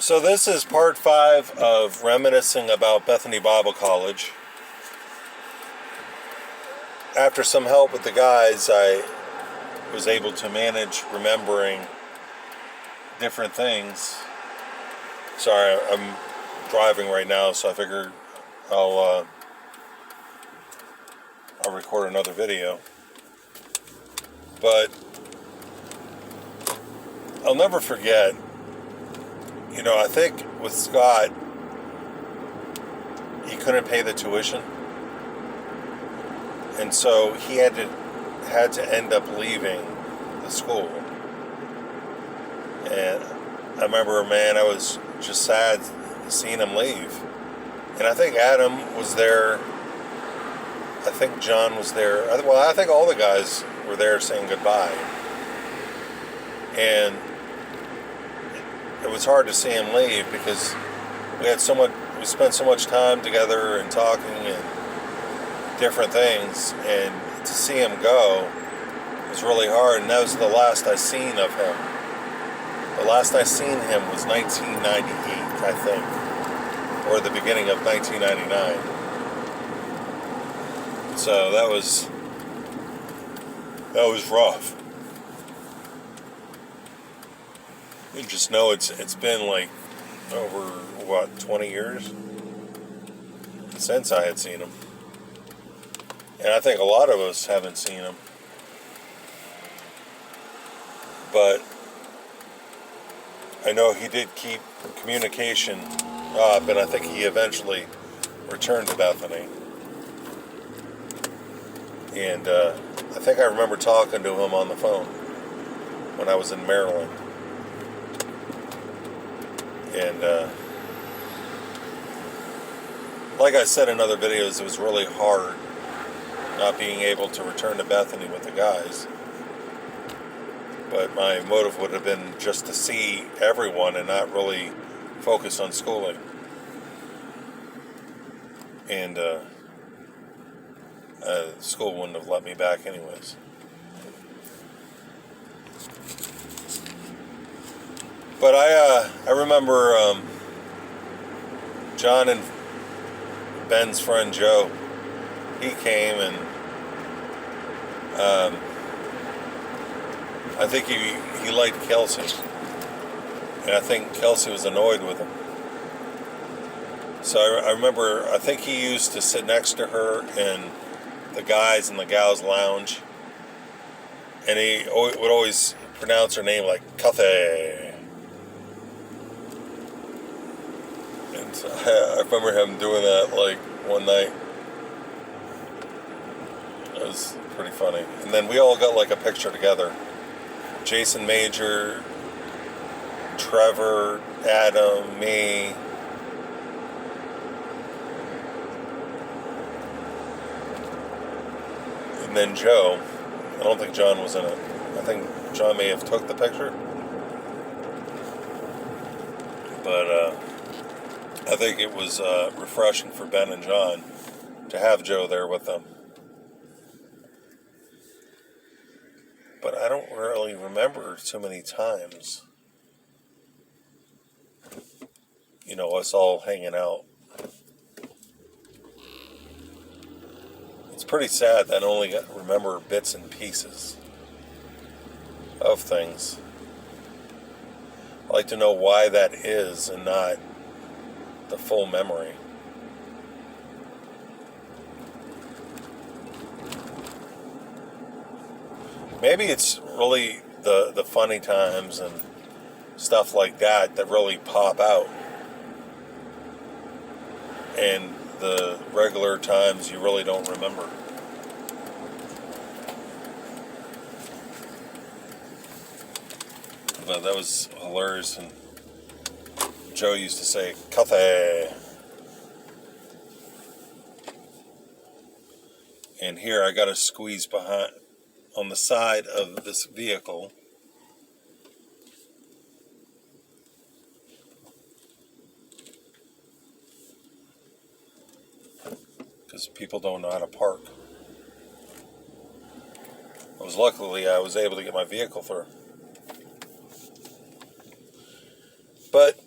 So this is part 5 of Reminiscing about Bethany Bible College. After some help with the guys, I was able to manage remembering different things. Sorry, I'm driving right now, so I figured I'll record another video. But I'll never forget, I think with Scott, he couldn't pay the tuition. And so he had to end up leaving the school. And I remember, man, I was just sad seeing him leave. And I think Adam was there. I think John was there. Well, I think all the guys were there saying goodbye. And it was hard to see him leave because we spent so much time together and talking and different things, and to see him go was really hard. And that was the last I seen of him. The last I seen him was 1998, I think, or the beginning of 1999. So that was rough. You just know it's been like over 20 years since I had seen him. And I think a lot of us haven't seen him. But I know he did keep communication up, and I think he eventually returned to Bethany. And I think I remember talking to him on the phone when I was in Maryland. And like I said in other videos, it was really hard not being able to return to Bethany with the guys. But my motive would have been just to see everyone and not really focus on schooling. And school wouldn't have let me back anyways. But I remember John and Ben's friend Joe. He came, and I think he liked Kelsey, and I think Kelsey was annoyed with him. So I remember, I think he used to sit next to her in the guys and the gals lounge, and he would always pronounce her name like Kathy. And so I remember him doing that like one night. It was pretty funny. And then we all got like a picture together. Jason Major, Trevor, Adam, me. And then Joe. I don't think John was in it. I think John may have took the picture. But I think it was refreshing for Ben and John to have Joe there with them. But I don't really remember too many times, us all hanging out. It's pretty sad that I only remember bits and pieces of things. I like to know why that is and not the full memory. Maybe it's really the funny times and stuff like that really pop out. And the regular times you really don't remember. But that was hilarious. And Joe used to say, Kathy. And here I got to squeeze behind on the side of this vehicle. Because people don't know how to park. Luckily I was able to get my vehicle through. But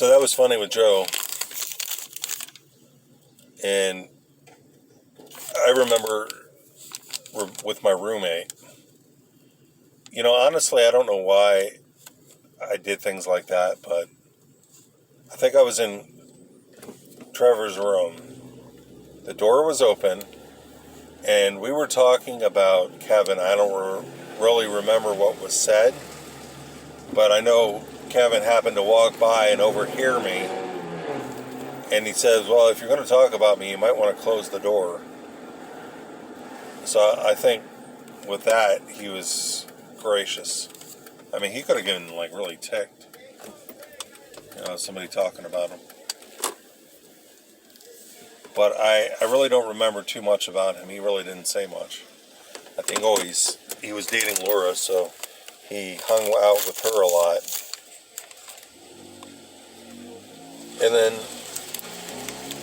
So that was funny with Joe. And I remember with my roommate, honestly, I don't know why I did things like that, but I think I was in Trevor's room. The door was open, and we were talking about Kevin. I don't really remember what was said, but I know Kevin happened to walk by and overhear me, and he says, well, if you're going to talk about me, you might want to close the door. So I think with that, he was gracious. I mean, he could have gotten really ticked, somebody talking about him. But I really don't remember too much about him. He really didn't say much. I think he was dating Laura, so he hung out with her a lot. And then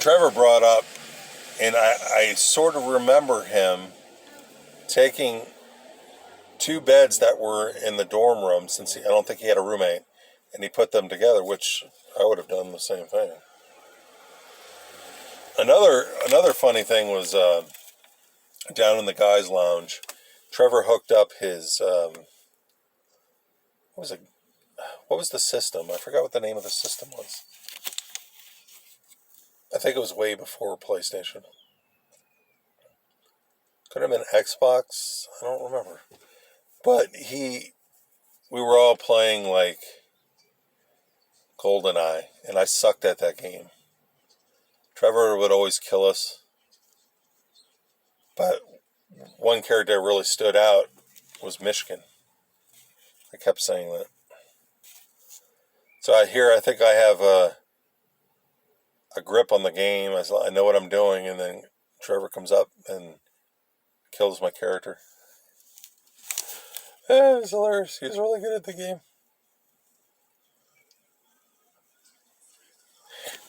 Trevor brought up, and I sort of remember him taking 2 beds that were in the dorm room, since I don't think he had a roommate, and he put them together, which I would have done the same thing. Another funny thing was down in the guys' lounge, Trevor hooked up his what was the system? I forgot what the name of the system was. I think it was way before PlayStation. Could have been Xbox. I don't remember. But we were all playing GoldenEye, and I sucked at that game. Trevor would always kill us, but one character that really stood out was Michigan. I kept saying that. So I think I have a grip on the game. I know what I'm doing, and then Trevor comes up and kills my character. It was hilarious. He was really good at the game.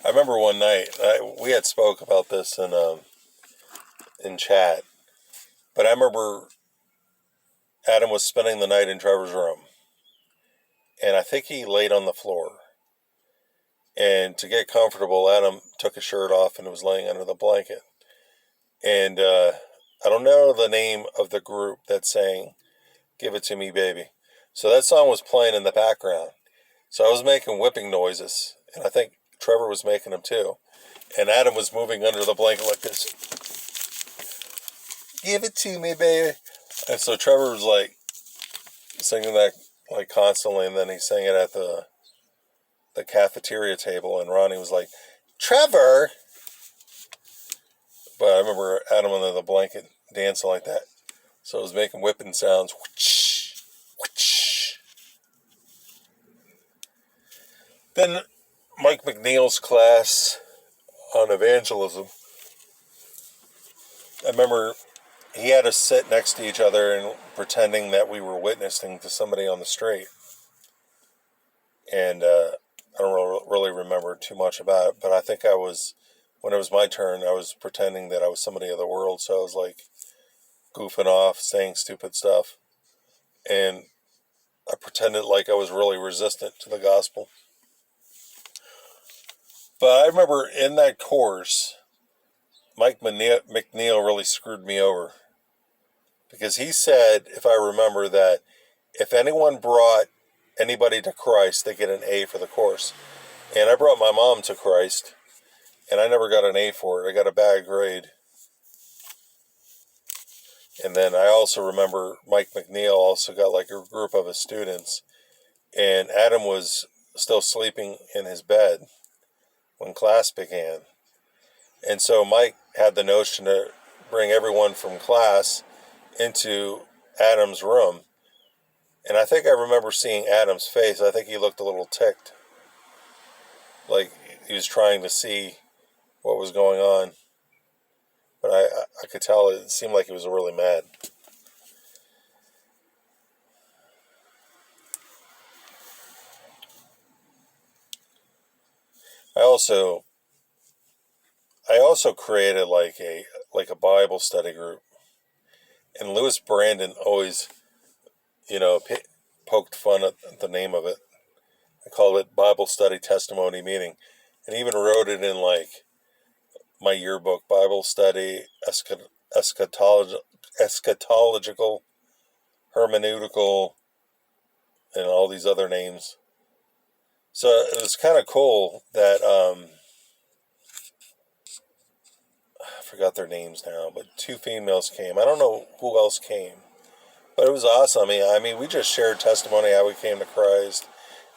I remember one night, we had spoke about this in chat, but I remember Adam was spending the night in Trevor's room, and I think he laid on the floor. And to get comfortable, Adam took his shirt off and was laying under the blanket. And I don't know the name of the group that sang "Give It to Me, Baby." So that song was playing in the background. So I was making whipping noises, and I think Trevor was making them too. And Adam was moving under the blanket like this. "Give it to me, baby." And so Trevor was singing that constantly, and then he sang it at the cafeteria table, and Ronnie was like, "Trevor!" But I remember Adam under the blanket dancing like that. So it was making whipping sounds. Whoosh, whoosh. Then Mike McNeil's class on evangelism. I remember he had us sit next to each other and pretending that we were witnessing to somebody on the street. And I don't really remember too much about it, but I think when it was my turn, I was pretending that I was somebody of the world, so I was goofing off, saying stupid stuff, and I pretended like I was really resistant to the gospel. But I remember in that course, Mike McNeil really screwed me over, because he said, if I remember, that if anyone brought anybody to Christ, they get an A for the course. And I brought my mom to Christ, and I never got an A for it. I got a bad grade. And then I also remember Mike McNeil also got a group of his students, and Adam was still sleeping in his bed when class began. And so Mike had the notion to bring everyone from class into Adam's room. And I think I remember seeing Adam's face. I think he looked a little ticked. Like he was trying to see what was going on. But I could tell it seemed like he was really mad. I also created a Bible study group. And Lewis Brandon always, poked fun at the name of it. I called it Bible Study Testimony Meeting, and even wrote it in like my yearbook, Bible Study Eschatological, Hermeneutical, and all these other names. So it was kind of cool that I forgot their names now, but two females came. I don't know who else came, but it was awesome. I mean, we just shared testimony how we came to Christ,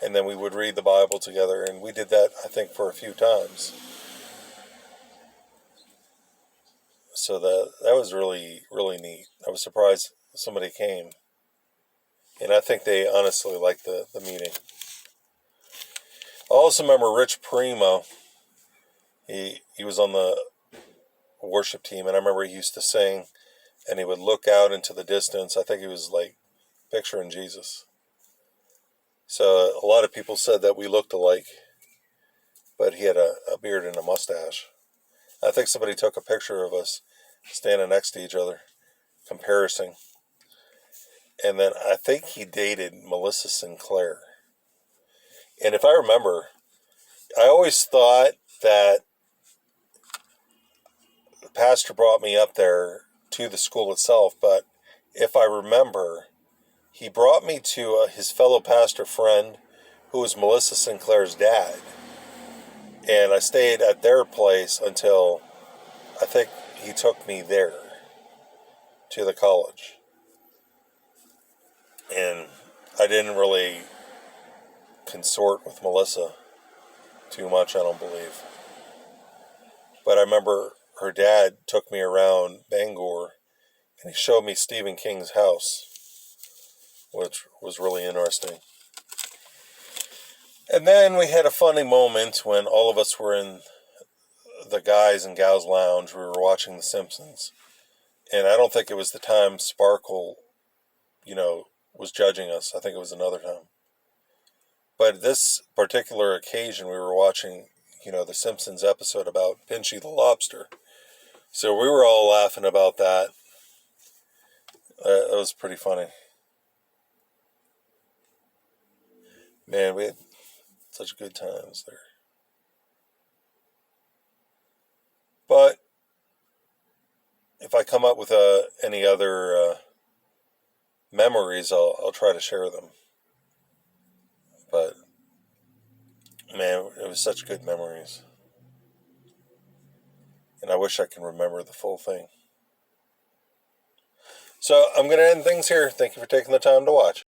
and then we would read the Bible together, and we did that, I think, for a few times. So that was really, really neat. I was surprised somebody came, and I think they honestly liked the meeting. I also remember Rich Primo. He was on the worship team, and I remember he used to sing, and he would look out into the distance. I think he was like picturing Jesus. So a lot of people said that we looked alike, but he had a beard and a mustache. I think somebody took a picture of us standing next to each other, comparing. And then I think he dated Melissa Sinclair. And if I remember, I always thought that the pastor brought me up there to the school itself, but if I remember, he brought me to his fellow pastor friend who was Melissa Sinclair's dad. And I stayed at their place until I think he took me there to the college. And I didn't really consort with Melissa too much, I don't believe. But I remember her dad took me around Bangor and he showed me Stephen King's house, which was really interesting. And then we had a funny moment when all of us were in the guys and gals lounge. We were watching The Simpsons. And I don't think it was the time Sparkle, was judging us. I think it was another time. But this particular occasion, we were watching, the Simpsons episode about Pinchy the lobster. So we were all laughing about that. That was pretty funny. Man, we had such good times there. But if I come up with any other memories, I'll try to share them. But man, it was such good memories. And I wish I can remember the full thing. So I'm going to end things here. Thank you for taking the time to watch.